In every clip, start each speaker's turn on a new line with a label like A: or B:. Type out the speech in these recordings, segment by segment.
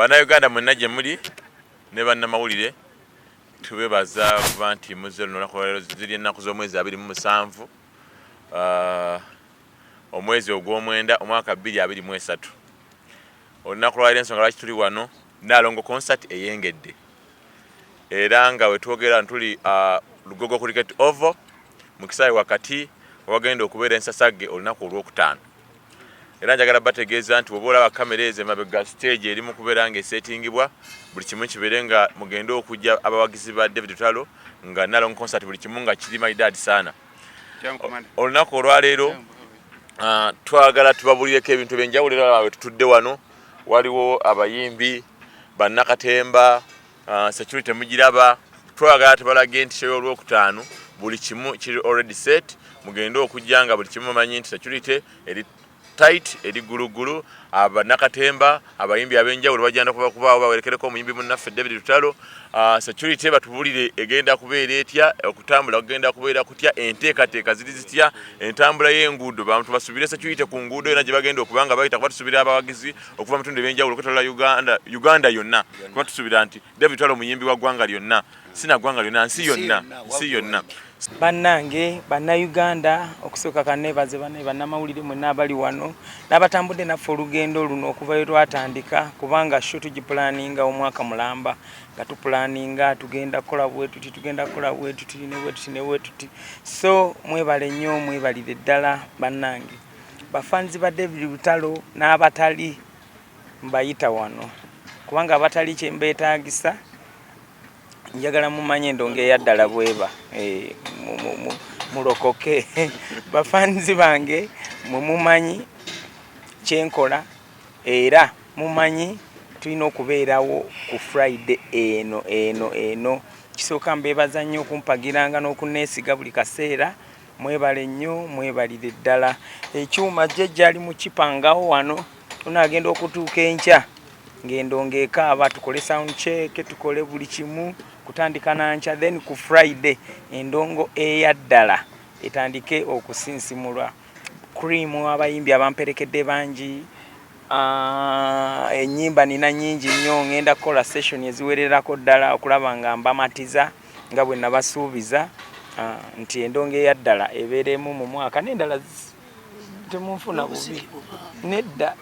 A: Bannayuganda mwenna gye muli ne bannamawulire tubebaza kuba nti muzze lunaku lwaleero ziri ennaku z'omwezi 27 omwezi ogw'omwenda omwaka 2023. Olunaku lwaleero ensonga lwaki tuli wano Nalongo concert eyengedde era nga wetwogera ntuli Lugogo Cricket Oval mu kisaawe wakati wagenda okubeera ensasagge olunaku olw'okutaano. Era njagala bategeeza nti bw'oba olaba kamera ezo emabega stage eri mu kubeera ng'esetingibwa buli kimu kibeere nga mugenda okujja abawagizi ba David Lutalo nga Nalongo concert buli kimu nga kiri maidadi sana. Olunaku olwaleero twagala tubabulireko ebintu ebyenjawulo era abawe tutudde wano waliwo abayimbi bannakatemba security mugiraba twagala tubalage nti show olw'okutaano buli kimu kiri already set mugenda okujja nga buli kimu manyi nti security eri tight eri gulugulu abanakatemba abayimbi abenjawulo bajjanda kubaawo bawerekereko omuyimbi munnaffe David Lutalo security batubulire egenda kubeera etya okutambula kugenda kubeera kutya enteekateeka ziri zitya entambula y'enguudo bantu basubire security ku nguudo era gye bagenda okubanga bayita kuba tusubira abawagizi okuva mu bitundu ebyenjawulo okutwala Uganda yonna kuba tusubira nti David Lutalo muyimbi wa ggwanga lyonna sina ggwanga lyonna nsi yonna
B: Bannange bannayuganda okusooka kanebaze bannamawulire mwenna abali wano n'abatambudde naffe olugendo luno okuva we twatandika kubanga sho tugipulaninga omwaka mulamba nga tupulaninga tugenda kukola bwetuti ne bwetuti so mwebale nnyo mwebalire ddala bannange bafanzi ba David Lutalo n'abatali mbayita wano kubanga abatali kye mbeetaagisa njagala mumanye endongo eyaddala bweba mulokoke bafanzi bange mumumanyi kyenkola era mumanyi tulina okubeerawo ku Friday eno kisooka mbeebaza nnyo okumpagiranga n'okuneesiga buli kaseera mwebale nnyo mwebalire ddala ekyuma jjejja ali mu kipangawo wano tunaagenda okutuuka enkya ng'endongo ekaaba tukole sound check tukole buli kimu kutandika nankya then ku Friday endongo eyaddala etandike okusinsimulwa cream abayimbi abamperekedde bangi ennyimba nina nnyingi nnyo ngenda kukola session eziwererako ddala okulaba nga mbamatiza nga bwe nabasuubiza nti endongo eyaddala ebeeremu mu mwaka n'endala temunfuna bubi nedda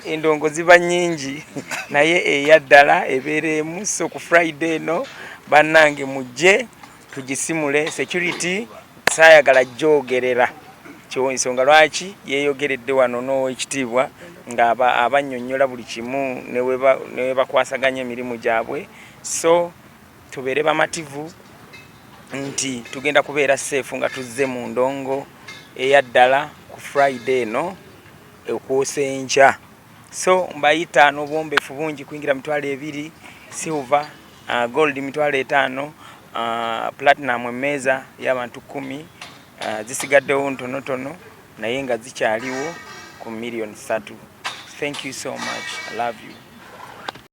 B: endongo ziba nnyingi naye eyaddala ebeeremu so ku Friday eno bannange mujje tugisimule security saayagala jjoogerera ensonga lwaki yeeyogeredde wano n'owekitiibwa nga abannyonnyola buli kimu ne bakwasaganya emirimu gyabwe so tubeere bamativu nti tugenda kubeera safe nga tuzze mu ndongo eyaddala ku Friday eno okwosa enkya so mbayita n'obwombeefu bungi kuyingira 20 silver gold 5 platinum emmeeza y'abantu 10 zisigaddewo ntonotono naye nga zikyaliwo ku million 3. Thank you so much. I love you.